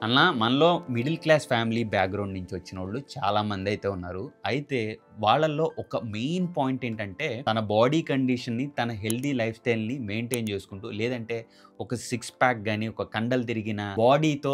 అన్న మనలో middle class family background నుంచి వచ్చిన వాళ్ళు చాలా మంది అయితే ఉన్నారు. అయితే వాళ్ళల్లో ఒక మెయిన్ పాయింట్ ఏంటంటే తన బాడీ కండిషన్ని, తన హెల్దీ లైఫ్ స్టైల్ని మెయింటైన్ చేసుకుంటూ, లేదంటే ఒక సిక్స్ ప్యాక్ కానీ ఒక కండలు తిరిగిన బాడీతో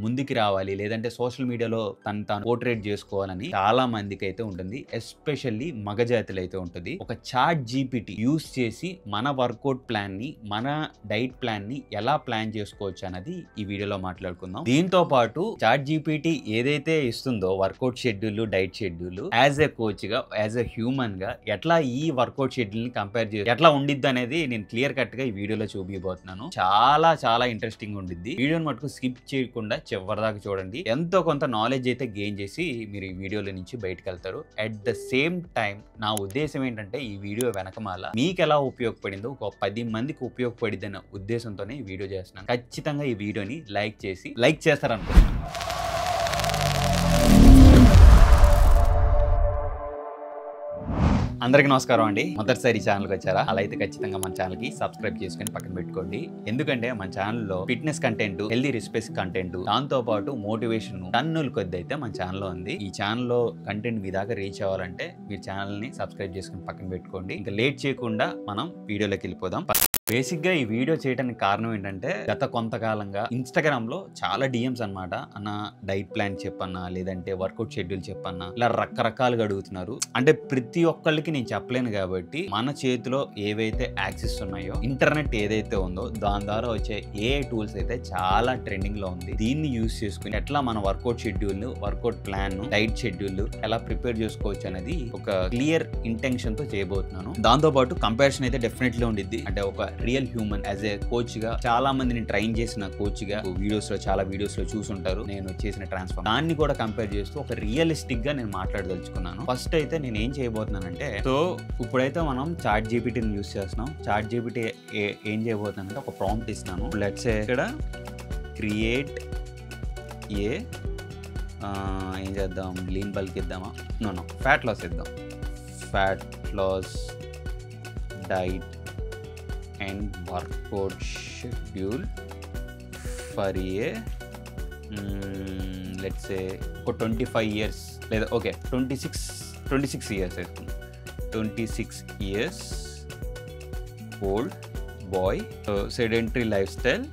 ముందుకు రావాలి, లేదంటే సోషల్ మీడియాలో తాను పోర్ట్రేట్ చేసుకోవాలని చాలా మందికి అయితే ఉంటుంది. ఎస్పెషల్లీ మగజాతులు అయితే ఉంటుంది. ఒక చాట్ జీపీటీ యూస్ చేసి మన వర్కౌట్ ప్లాన్ని, మన డైట్ ప్లాన్ని ఎలా ప్లాన్ చేసుకోవచ్చు అన్నది ఈ వీడియోలో మాట్లాడుకుందాం. దీంతో పాటు చాట్ జీపీటీ ఏదైతే ఇస్తుందో workout schedule, diet schedule, as a coach గా, యాజ్ ఎ హ్యూమన్ గా ఎట్లా ఈ వర్కౌట్ షెడ్యూల్ ని కంపేర్ చేసి ఎట్లా ఉండిద్ది అనేది నేను క్లియర్ కట్ గా ఈ వీడియోలో చూపిపోతున్నాను. చాలా చాలా ఇంట్రెస్టింగ్ ఉండిద్ది. వీడియోని మటుకు స్కిప్ చేయకుండా చివరి దాకా చూడండి. ఎంతో కొంత నాలెడ్జ్ అయితే గెయిన్ చేసి మీరు ఈ వీడియోలో నుంచి బయటకు వెళ్తారు. అట్ ద సేమ్ టైం నా ఉద్దేశం ఏంటంటే ఈ వీడియో వెనకమాల మీకు ఎలా ఉపయోగపడిందో ఒక 10 మందికి ఉపయోగపడిద్ది అన్న ఉద్దేశంతోనే ఈ వీడియో చేస్తున్నాను. ఖచ్చితంగా ఈ వీడియోని లైక్ చేస్తారనుకుంటున్నాను. అందరికీ నమస్కారం అండి. మొదటిసారి ఛానల్కి వచ్చారా? అలా అయితే ఖచ్చితంగా మన ఛానల్కి సబ్స్క్రైబ్ చేసుకుని పక్కన పెట్టుకోండి. ఎందుకంటే మన ఛానల్లో fitness content, healthy recipes content, దాంతో పాటు మోటివేషన్ టన్నుల కొద్ది అయితే మన ఛానల్లో ఉంది. ఈ ఛానల్లో కంటెంట్ మీ దాకా రీచ్ అవ్వాలంటే మీరు ఛానల్ని సబ్స్క్రైబ్ చేసుకుని పక్కన పెట్టుకోండి. ఇంకా లేట్ చేయకుండా మనం వీడియోలోకి వెళ్ళిపోదాం. బేసిక్ గా ఈ వీడియో చేయడానికి కారణం ఏంటంటే గత కొంతకాలంగా ఇన్స్టాగ్రామ్ లో చాలా డిఎమ్స్ అన్నమాట. అన్న డైట్ ప్లాన్ చెప్పన్నా, లేదంటే వర్కౌట్ షెడ్యూల్ చెప్పన్నా, ఇలా రకరకాలుగా అడుగుతున్నారు. అంటే ప్రతి ఒక్కళ్ళకి నేను చెప్పలేను కాబట్టి మన చేతిలో ఏవైతే యాక్సెస్ ఉన్నాయో, ఇంటర్నెట్ ఏదైతే ఉందో దాని ద్వారా వచ్చే ఏఐ టూల్స్ అయితే చాలా ట్రెండింగ్ లో ఉంది. దీన్ని యూజ్ చేసుకుని ఎట్లా మన workout schedule, workout plan, diet schedule ఎలా ప్రిపేర్ చేసుకోవచ్చు అనేది ఒక క్లియర్ ఇంటెన్షన్ తో చేయబోతున్నాను. దాంతో పాటు కంపారిజన్ అయితే డెఫినెట్లీ ఉండిద్ది. అంటే ఒక real human as a coach గా, చాలా మందిని ట్రైన్ చేసిన కోచ్ గా చాలా వీడియోస్ లో చూసుంటారు నేను చేసిన ట్రాన్స్ఫార్మ్. దాన్ని కూడా కంపేర్ చేస్తూ ఒక రియలిస్టిక్ గా నేను మాట్లాడదలుచుకున్నాను. ఫస్ట్ అయితే నేను ఏం చేయబోతున్నానంటే, సో ఇప్పుడైతే మనం చాట్ జీపీటీని యూస్ చేస్తున్నాం. చాట్ జీపీటీ ఏం చేయబోతున్నానంటే ఒక ప్రాంప్ట్ ఇస్తున్నాను. లెట్స్ సే ఇక్కడ క్రియేట్ ఏం చేద్దాం, లీన్ బల్క్ ఇద్దామా? నో ఫ్యాట్ లాస్ ఇద్దాం. Fat loss diet and workout schedule for a let's say 25 years లేదా ఓకే 26 years వేసుకుందాం. 26 years old boy, sedentary lifestyle,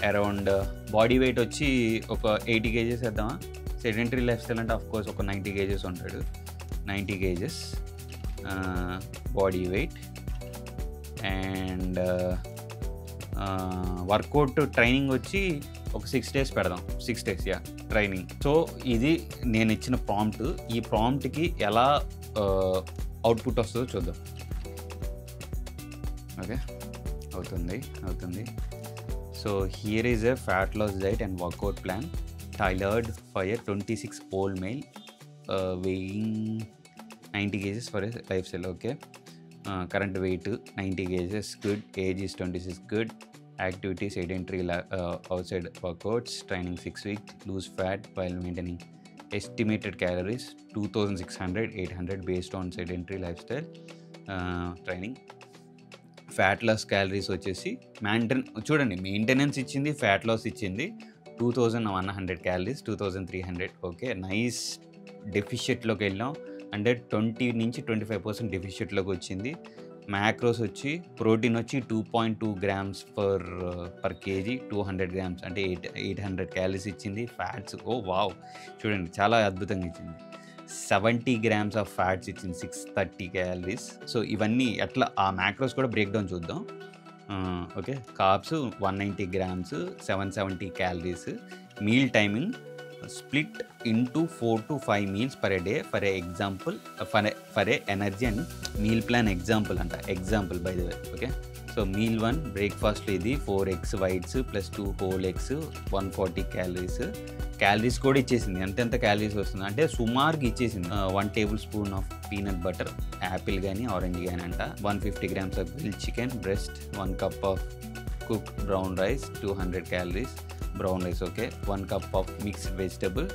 around body weight వచ్చి ఒక 80 kgs వేద్దామా? సెడెంటరీ లైఫ్ స్టైల్ అంటే ఆఫ్ కోర్స్ ఒక 90 kgs ఉంటాడు. 90 kgs body weight and workout training వచ్చి ఒక 6 days పెడదాం. 6 days ట్రైనింగ్. సో ఇది నేను ఇచ్చిన ప్రాంప్ట్. ఈ ప్రాంప్ట్కి ఎలా అవుట్పుట్ వస్తుందో చూద్దాం. ఓకే, అవుతుంది. So here is a fat loss diet and workout plan tailored for a 26-old male weighing 90 kgs for a lifestyle. Okay. Current weight 90 kgs, good. Age is 26, good. Activity sedentary, outside workouts, training 6 weeks, lose fat while maintaining. Estimated calories 2600-800 based on sedentary lifestyle, training. Fat loss calories వచ్చేసి చూడండి, maintenance ఇచ్చింది, fat loss ఇచ్చింది 2100 calories, 2300. Okay, nice. డెఫిషియట్లోకి వెళ్ళాం అంటే 20 నుంచి 25% డెఫిషియట్లోకి వచ్చింది. Macros వచ్చి protein వచ్చి 2.2 grams per kg, 200 grams అంటే 800 క్యాలరీస్ ఇచ్చింది. ఫ్యాట్స్ వావ్, చూడండి చాలా అద్భుతంగా ఇచ్చింది. 70 grams ఆఫ్ ఫ్యాట్స్ ఇచ్చింది, 630 క్యాలరీస్. సో ఇవన్నీ ఎట్లా ఆ మ్యాక్రోస్ కూడా బ్రేక్ డౌన్ చూద్దాం. Okay, carbs 190 grams, 770 calories. Meal timing split into 4 to 5 meals per day for a example, for a energy and meal plan example anta. Example by the way. Okay, so meal 1 breakfast lo idi 4 eggs whites plus 2 whole eggs, 140 calories కూడా ఇచ్చేసింది. ఎంత calories వస్తుంది అంటే సుమారుగా ఇచ్చేసింది. 1 tablespoon of peanut butter, Apple కానీ orange కానీ అంట. 150 grams of grilled chicken breast, 1 cup of cooked brown rice, 200 calories brown rice. Okay, 1 cup of mixed vegetable.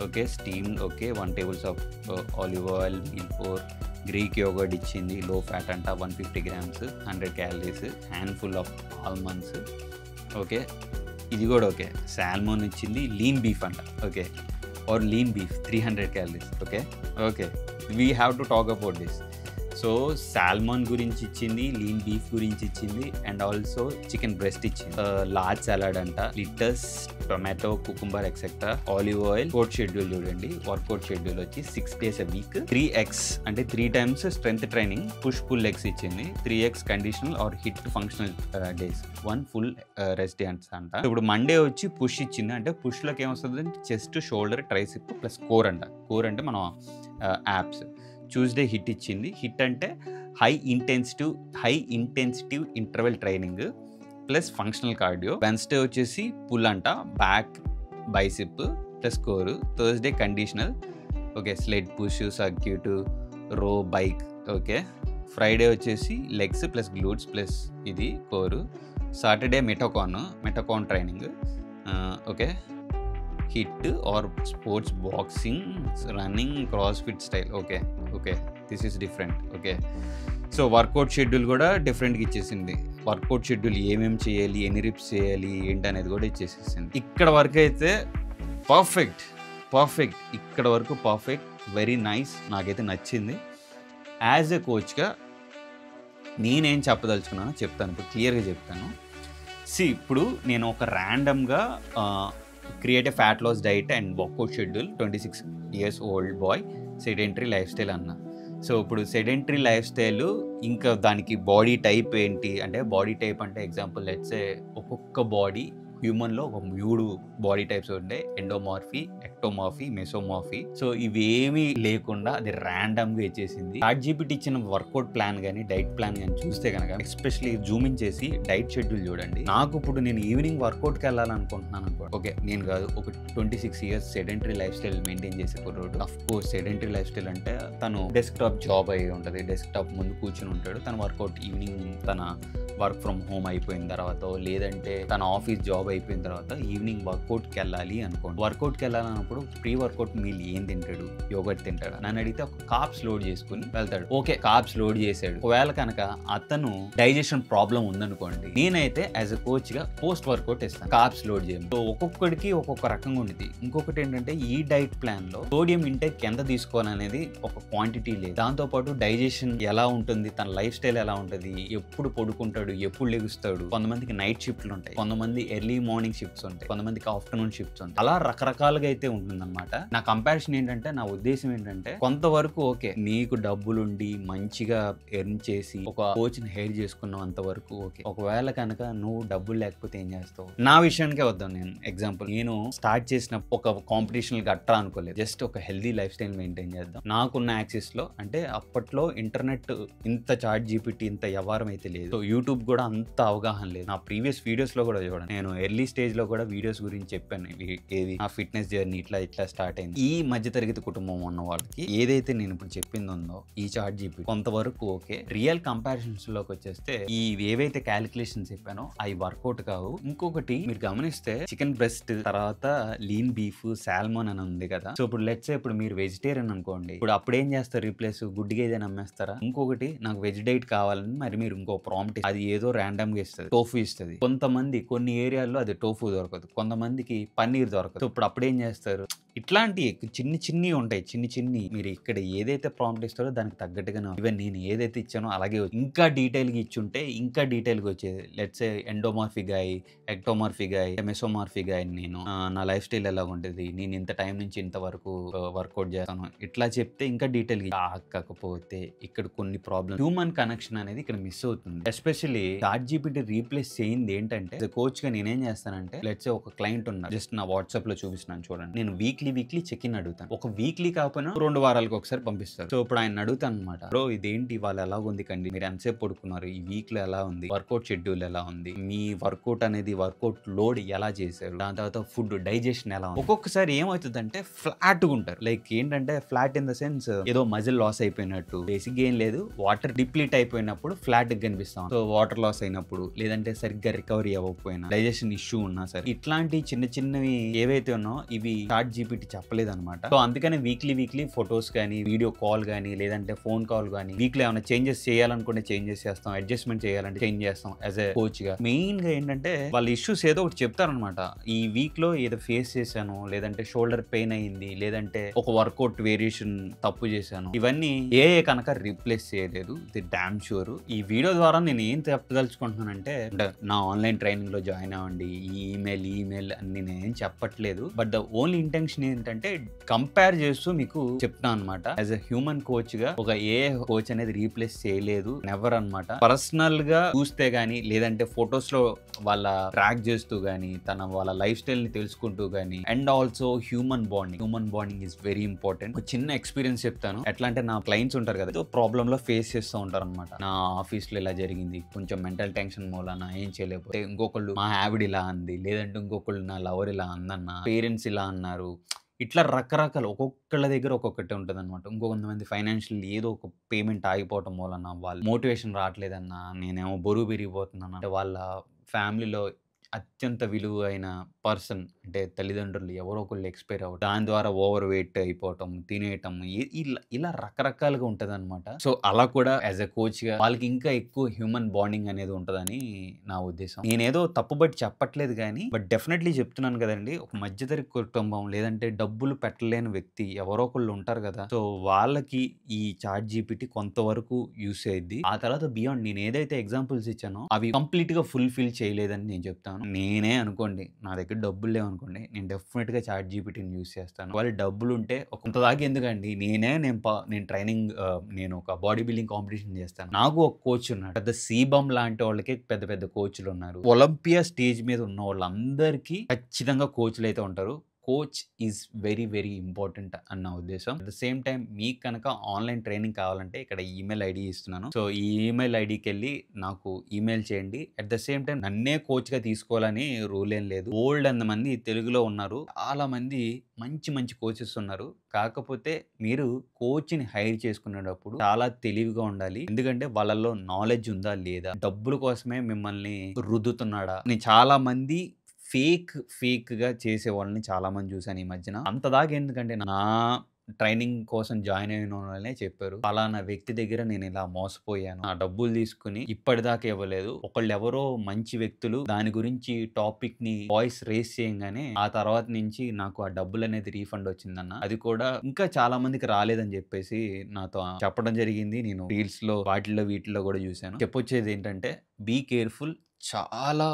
Okay, steamed. Okay, 1 tablespoon of olive oil. Meal 4 Greek yogurt ఇచ్చింది, low fat అంట, 150 grams, 100 calories. Handful of almonds. Okay, ఇది కూడా okay. Salmon ఇచ్చింది, lean beef అంట. Okay, or lean beef 300 calories. Okay okay, we have to talk about this. So salmon గురించి ఇచ్చింది, lean beef గురించి ఇచ్చింది, అండ్ ఆల్సో చికెన్ బ్రెస్ట్ ఇచ్చింది. Large salad అంట, lettuce, tomato, cucumber etcetera, olive oil. కోడ్ schedule చూడండి, workout schedule వచ్చి 6 days a week, 3x అంటే 3 times strength training, push pull legs ఇచ్చింది, 3x conditional or hit functional days, 1 full rest day అంట. ఇప్పుడు Monday వచ్చి push ఇచ్చింది, అంటే పుష్లోకి ఏమొస్తుంది, chest, shoulder, tricep plus core అంట. కోర్ అంటే మనం యాప్స్. ట్యూస్డే హిట్ ఇచ్చింది. హిట్ అంటే high intensity interval training plus functional cardio. Wednesday వచ్చేసి పుల్ అంట, back, bicep plus core. Thursday conditional, okay, sled push, circuit, row, bike. Okay, Friday వచ్చేసి legs plus glutes plus ఇది core. Saturday metcon training. Okay, HIIT or sports, boxing, running, crossfit style. Okay okay, this is different. Okay, so workout schedule కూడా డిఫరెంట్గా ఇచ్చేసింది. Work out schedule ఏమేమి చేయాలి, ఎన్ని ribs చేయాలి ఏంటి అనేది కూడా ఇచ్చేసేసింది. ఇక్కడ వరకు అయితే పర్ఫెక్ట్. ఇక్కడ వరకు పర్ఫెక్ట్, వెరీ నైస్, నాకైతే నచ్చింది. యాజ్ ఎ కోచ్గా నేనేం చెప్పదలుచుకున్నానో చెప్తాను, ఇప్పుడు క్లియర్గా చెప్తాను. ఇప్పుడు నేను ఒక ర్యాండమ్గా create a fat loss diet and workout schedule, 26 years old boy, sedentary life style అన్న. సో ఇప్పుడు సెడెంటరీ లైఫ్ స్టైల్, ఇంకా దానికి బాడీ టైప్ ఏంటి అంటే, బాడీ టైప్ అంటే ఎగ్జాంపుల్ లెట్స్ ఒక్కొక్క బాడీ హ్యూమన్లో ఒక 3 బాడీ టైప్స్ ఉంటాయి, ఎండోమార్ఫీ, ఎక్టోమార్ఫీ, మెసోమార్ఫీ. సో ఇవేమీ లేకుండా అది ర్యాండమ్గా ఇచ్చేసింది. ChatGPT ఇచ్చిన వర్కౌట్ ప్లాన్ కానీ డైట్ ప్లాన్ కానీ చూస్తే కనుక, ఎస్పెషల్లీ జూమ్ ఇన్ చేసి డైట్ షెడ్యూల్ చూడండి. నాకు ఇప్పుడు నేను ఈవినింగ్ వర్కౌట్కి వెళ్ళాలనుకుంటున్నాను అనుకో, ఓకే, నేను కాదు, ఒక 26 years sedentary life style maintain చేసే కుర్రోడు. Of course sedentary life style అంటే తను డెస్క్టాప్ జాబ్ అయి ఉంటుంది, డెస్క్టాప్ ముందు కూర్చుని ఉంటాడు. తన వర్కౌట్ ఈవినింగ్ తన వర్క్ ఫ్రమ్ హోమ్ అయిపోయిన తర్వాత, లేదంటే తన ఆఫీస్ జాబ్ అయిపోయిన తర్వాత ఈవినింగ్ వర్కౌట్కి వెళ్ళాలి అనుకోండి. వర్కౌట్కి వెళ్ళాలన్నప్పుడు ప్రీ వర్కౌట్ మీల్ ఏం తింటాడు, యోగర్ట్ తింటాడు. నన్ను అడిగితే ఒక కార్బ్స్ లోడ్ చేసుకుని వెళ్తాడు. ఓకే, కార్బ్స్ లోడ్ చేశాడు. ఒకవేళ కనుక అతను డైజెషన్ ప్రాబ్లం ఉందనుకోండి, నేనైతే యాజ్ అ కోచ్ గా పోస్ట్ వర్కౌట్ ఇస్తాను, కార్బ్స్ లోడ్ చేయను. సో ఒక్కొక్కడికి ఒక్కొక్క రకంగా ఉంటుంది. ఇంకొకటి ఏంటంటే, ఈ డైట్ ప్లాన్ లో సోడియం ఇంటేక్ ఎంత తీసుకోవాలనేది ఒక క్వాంటిటీ లేదు. దాంతో పాటు డైజెషన్ ఎలా ఉంటుంది, తన లైఫ్ స్టైల్ ఎలా ఉంటుంది, ఎప్పుడు పడుకుంటాడు, ఎప్పుడు లెగుస్తాడు. కొంతమందికి నైట్ షిఫ్ట్లు ఉంటాయి, కొంతమంది ఎర్లీ మార్నింగ్ షిఫ్ట్స్ ఉంటాయి, కొంతమందికి ఆఫ్టర్నూన్ షిఫ్ట్స్ ఉంటాయి. అలా రకరకాలుగా అయితే ఉంటుందన్నమాట. నా కంపారిజన్ ఏంటంటే, నా ఉద్దేశం ఏంటంటే, కొంతవరకు ఓకే, నీకు డబ్బులుండి మంచిగా ఎర్న్ చేసి ఒక కోచ్ ని హైర్ చేసుకున్నంత వరకు ఓకే. ఒకవేళ కనుక నువ్వు డబ్బులు లేకపోతే ఏం చేస్తావు? నా విషయానికే వద్దాం. నేను ఎగ్జాంపుల్, నేను స్టార్ట్ చేసిన ఒక కాంపిటీషన్ గట్రా అనుకోలేదు, జస్ట్ ఒక హెల్దీ లైఫ్ స్టైల్ మెయింటైన్ చేద్దాం. నాకున్న యాక్సెస్ లో, అంటే అప్పట్లో ఇంటర్నెట్ ఇంత ChatGPT ఇంత వ్యవహారం అయితే లేదు, సో యూట్యూబ్ కూడా అంత అవగాహన లేదు. నా ప్రీవియస్ వీడియోస్ లో కూడా చూడండి, నేను ఎర్లీ స్టేజ్ లో కూడా వీడియోస్ గురించి చెప్పాను, ఏది నా ఫిట్నెస్ జర్నీ ఇట్లా స్టార్ట్ అయింది. ఈ మధ్యతరగతి కుటుంబం ఉన్న వాళ్ళకి ఏదైతే నేను ఇప్పుడు చెప్పింది ఉందో ఈ ChatGPT కొంతవరకు ఓకే. రియల్ కంపారిజన్స్ లోకి వచ్చేస్తే ఈ ఏవైతే క్యాలిక్యులేషన్స్ చెప్పానో అవి వర్కౌట్ కావు. ఇంకొకటి మీరు గమనిస్తే, చికెన్ బ్రెస్ట్ తర్వాత లీన్ బీఫ్, సాల్మన్ అని ఉంది కదా. సో ఇప్పుడు లెట్స్ ఇప్పుడు మీరు వెజిటేరియన్ అనుకోండి, ఇప్పుడు అప్పుడు ఏం చేస్తారు, రీప్లేస్ గుడ్డిగా ఏదైనా అమ్మేస్తారా? ఇంకొకటి, నాకు వెజ్ డైట్ కావాలని మరి మీరు ఇంకో ప్రాంప్ట్, అది ఏదో ర్యాండమ్ గా ఇస్తుంది, టోఫు ఇస్తుంది. కొంతమంది కొన్ని ఏరియాల్లో అది టోఫు దొరకదు, కొంతమందికి పన్నీర్ దొరకదు. సో ఇప్పుడు అప్పుడు ఏం చేస్తారు, ఇట్లాంటి చిన్ని ఉంటాయి, చిన్ని మీరు ఇక్కడ ఏదైతే ప్రాంప్ట్ ఇస్తారో దానికి తగ్గట్టుగానే, ఈవెన్ నేను ఏదైతే ఇచ్చానో అలాగే ఇంకా డీటెయిల్ గా ఇచ్చుంటే ఇంకా డీటెయిల్ గా వచ్చేది. Let's say endomorphic guy, ectomorphic guy, mesomorphic guy, నేను నా లైఫ్ స్టైల్ ఎలా ఉంటుంది, నేను ఇంత టైం నుంచి ఇంత వరకు వర్కౌట్ చేస్తాను, ఇట్లా చెప్తే ఇంకా డీటెయిల్ గా. కాకపోతే ఇక్కడ కొన్ని ప్రాబ్లమ్, హ్యూమన్ కనెక్షన్ అనేది ఇక్కడ మిస్ అవుతుంది. ఎస్పెషల్లీ ChatGPT రీప్లేస్ చేయింది ఏంటంటే, కోచ్ గా నేనేం చేస్తానంటే, లెట్స్ సే ఒక క్లయింట్ ఉన్నారు, జస్ట్ నా వాట్సాప్ లో చూపిస్తున్నాను చూడండి, నేను వీక్లీ చెక్ ఇన్ అడుగుతాను. ఒక వీక్లీ కాకపోయినా 2 వారాలకు ఒకసారి పంపిస్తారు. సో ఇప్పుడు ఆయన అడుగుతాను అనమాట, బ్రో ఇదేంటి వాళ్ళు ఎలా ఉంది కండి, మీరు ఎంతసేపు పడుకున్నారు, ఈ వీక్ లో ఎలా ఉంది, వర్కౌట్ షెడ్యూల్ ఎలా ఉంది, మీ వర్కౌట్ అనేది వర్కౌట్ లోడ్ ఎలా చేశారు, దాని తర్వాత ఫుడ్ డైజెషన్ ఎలా ఉంది. ఒక్కొక్కసారి ఏమవుతుందంటే ఫ్లాట్ గా ఉంటారు, లైక్ ఏంటంటే ఫ్లాట్ ఇన్ ద సెన్స్ ఏదో మజిల్ లాస్ అయిపోయినట్టు, బేసిక్ ఏం లేదు, వాటర్ డిప్లీట్ అయిపోయినప్పుడు ఫ్లాట్ గా కనిపిస్తాం. సో వాటర్ లాస్ అయినప్పుడు, లేదంటే సరిగ్గా రికవరీ అవ్వకపోయినా, డైజెషన్ ఇష్యూ ఉన్నా సరే, ఇట్లాంటి చిన్నవి ఏవైతే ఉన్నాయో ఇవి ChatGPT జీపీటీ చెప్పలేదనమాట. సో అందుకనే వీక్లీ ఫొటోస్ కానీ, వీడియో కాల్ కానీ, లేదంటే ఫోన్ కాల్ కానీ, వీక్లీ ఏమైనా చేంజెస్ చేయాలనుకుంటే చేంజెస్ చేస్తాం, అడ్జస్ట్మెంట్ చేయాలంటే చేంజ్ చేస్తాం యాజ్ ఎ కోచ్గా. మెయిన్గా ఏంటంటే వాళ్ళ ఇష్యూస్ ఏదో ఒకటి చెప్తారనమాట. ఈ వీక్లో ఏదో ఫేస్ చేశాను, లేదంటే షోల్డర్ పెయిన్ అయ్యింది, లేదంటే ఒక వర్కౌట్ వేరియేషన్ తప్పు చేశాను, ఇవన్నీ ఏ కనుక రీప్లేస్ చేయలేదు. ఇది డామ్ షూర్. ఈ వీడియో ద్వారా నేను ఏం చెప్పదలుచుకుంటున్నానంటే, నా ఆన్లైన్ ట్రైనింగ్ లో జాయిన్ అవ్వండి, ఈ ఈమెయిల్ అని నేనేం చెప్పట్లేదు. బట్ ద ఓన్లీ ఇంటెన్షన్ ఏంటంటే కంపేర్ చేస్తూ మీకు చెప్తాను అనమాట. యాజ్ ఎ హ్యూమన్ కోచ్ గా ఒక ఏ కోచ్ అనేది రీప్లేస్ చేయలేదు, నెవర్ అనమాట. పర్సనల్ గా చూస్తే గానీ, లేదంటే ఫొటోస్ లో వాళ్ళ ట్రాక్ చేస్తూ గానీ, వాళ్ళ లైఫ్ స్టైల్ ని తెలుసుకుంటూ గానీ, and also human bonding is very important. ఒక చిన్న ఎక్స్పీరియన్స్ చెప్తాను. ఎట్లా అంటే, నా క్లయింట్స్ ఉంటారు కదా, ప్రాబ్లమ్ లో ఫేస్ చేస్తూ ఉంటారు అనమాట. నా ఆఫీస్ లో ఇలా జరిగింది, కొంచెం మెంటల్ టెన్షన్ మూలన ఏం చేయలేకపోతే, ఇంకొకళ్ళు మా ఆవిడ ఇలా అంది, లేదంటే ఇంకొకళ్ళు నా లవర్ ఇలా అందన్న, పేరెంట్స్ ఇలా అన్నారు, ఇట్లా రకరకాల ఒక్కొక్కళ్ళ దగ్గర ఒక్కొక్కటి ఉంటుంది అనమాట. ఇంకొంతమంది ఫైనాన్షియల్ ఏదో ఒక పేమెంట్ ఆగిపోవటం వలన వాళ్ళు మోటివేషన్ రావట్లేదన్నా, నేనేమో బరువు పెరిగిపోతున్నాను అంటే, వాళ్ళ ఫ్యామిలీలో అత్యంత విలువైన పర్సన్ అంటే తల్లిదండ్రులు ఎవరో ఒకళ్ళు ఎక్స్పైర్ అవ్వడం, దాని ద్వారా ఓవర్ వెయిట్ అయిపోవటం, తినేయటం, ఇలా రకరకాలుగా ఉంటుంది అనమాట. సో అలా కూడా యాజ్ ఎ కోచ్ గా వాళ్ళకి ఇంకా ఎక్కువ హ్యూమన్ బాండింగ్ అనేది ఉంటుందని నా ఉద్దేశం. నేనేదో తప్పుబట్టి చెప్పట్లేదు కానీ, బట్ డెఫినెట్లీ చెప్తున్నాను కదండి, ఒక మధ్యతరగతి కుటుంబం లేదంటే డబ్బులు పెట్టలేని వ్యక్తి ఎవరో ఒకళ్ళు ఉంటారు కదా, సో వాళ్ళకి ఈ చాట్ జీపీటీ కొంతవరకు యూస్ అయ్యిద్ది. ఆ తర్వాత బియాండ్ నేను ఏదైతే ఎగ్జాంపుల్స్ ఇచ్చానో అవి కంప్లీట్ గా ఫుల్ఫిల్ చేయలేదని నేను చెప్తాను. నేనే అనుకోండి, నా దగ్గర డబ్బులు లేవనుకోండి, నేను డెఫినెట్ గా చాట్ జీపీటీని యూస్ చేస్తాను. వాళ్ళు డబ్బులు ఉంటే కొంత దాకా ఎందుకండి, నేను ట్రైనింగ్, నేను ఒక బాడీ బిల్డింగ్ కాంపిటీషన్ చేస్తాను. నాకు ఒక కోచ్ ఉన్నాడు. పెద్ద సీబమ్ లాంటి వాళ్ళకి పెద్ద పెద్ద కోచ్లు ఉన్నారు. ఒలింపియా స్టేజ్ మీద ఉన్న వాళ్ళందరికీ ఖచ్చితంగా కోచ్లు అయితే ఉంటారు. కోచ్ ఈజ్ వెరీ ఇంపార్టెంట్ అన్న ఉద్దేశం. అట్ ద సేమ్ టైం మీకు కనుక ఆన్లైన్ ట్రైనింగ్ కావాలంటే ఇక్కడ ఈమెయిల్ ఐడి ఇస్తున్నాను. సో ఈ ఈమెయిల్ ఐడికి వెళ్ళి నాకు ఈమెయిల్ చేయండి. అట్ ద సేమ్ టైం నన్నే కోచ్ గా తీసుకోవాలని రూల్ ఏం లేదు. ఓల్డ్ మంది తెలుగులో ఉన్నారు, చాలా మంది మంచి కోచెస్ ఉన్నారు. కాకపోతే మీరు కోచ్ని హైర్ చేసుకునేటప్పుడు చాలా తెలివిగా ఉండాలి. ఎందుకంటే వాళ్ళలో నాలెడ్జ్ ఉందా లేదా, డబ్బుల కోసమే మిమ్మల్ని రుద్దుతున్నాడా. నేను చాలా మంది ఫేక్ గా చేసే వాళ్ళని చాలా మంది చూసాను ఈ మధ్యన. అంత దాకా ఎందుకంటే, నా ట్రైనింగ్ కోసం జాయిన్ అయిన వాళ్ళనే చెప్పారు, పలానా వ్యక్తి దగ్గర నేను ఇలా మోసపోయాను, ఆ డబ్బులు తీసుకుని ఇప్పటిదాకా ఇవ్వలేదు. ఒకళ్ళెవరో మంచి వ్యక్తులు దాని గురించి టాపిక్ ని వాయిస్ రేస్ చేయంగానే ఆ తర్వాత నుంచి నాకు ఆ డబ్బులు అనేది రీఫండ్ వచ్చిందన్న. అది కూడా ఇంకా చాలా మందికి రాలేదని చెప్పేసి నాతో చెప్పడం జరిగింది. నేను రీల్స్ లో వీటిల్లో కూడా చూశాను. చెప్పొచ్చేది ఏంటంటే, బీ కేర్ఫుల్. చాలా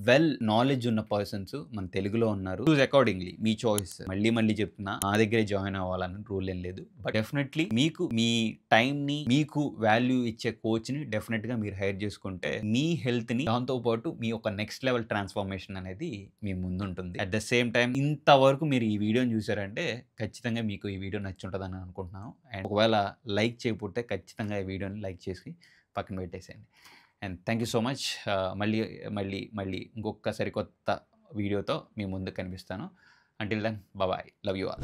వెల్ నాలెడ్జ్ ఉన్న పర్సన్స్ మన తెలుగులో ఉన్నారు. చూస్ అకార్డింగ్లీ, మీ చాయిస్. మళ్ళీ చెప్తున్నా, నా దగ్గరే జాయిన్ అవ్వాలని రూల్ ఏం లేదు. బట్ డెఫినెట్లీ మీకు మీ టైం ని, మీకు వాల్యూ ఇచ్చే కోచ్ ని డెఫినెట్ గా మీరు హైర్ చేసుకుంటే మీ హెల్త్ ని, దాంతో పాటు మీ ఒక నెక్స్ట్ లెవెల్ ట్రాన్స్ఫర్మేషన్ అనేది మీ ముందు ఉంటుంది. అట్ ద సేమ్ టైం ఇంతవరకు మీరు ఈ వీడియోని చూసారంటే ఖచ్చితంగా మీకు ఈ వీడియో నచ్చుంటుందని అనుకుంటున్నాను. అండ్ ఒకవేళ లైక్ చేయకపోతే ఖచ్చితంగా ఈ వీడియోని లైక్ చేసి పక్కన పెట్టేసేయండి. And thank you so much. మళ్ళీ ఇంకొక సరికొత్త వీడియోతో మీ ముందు కనిపిస్తాను. Until then bye, love you all.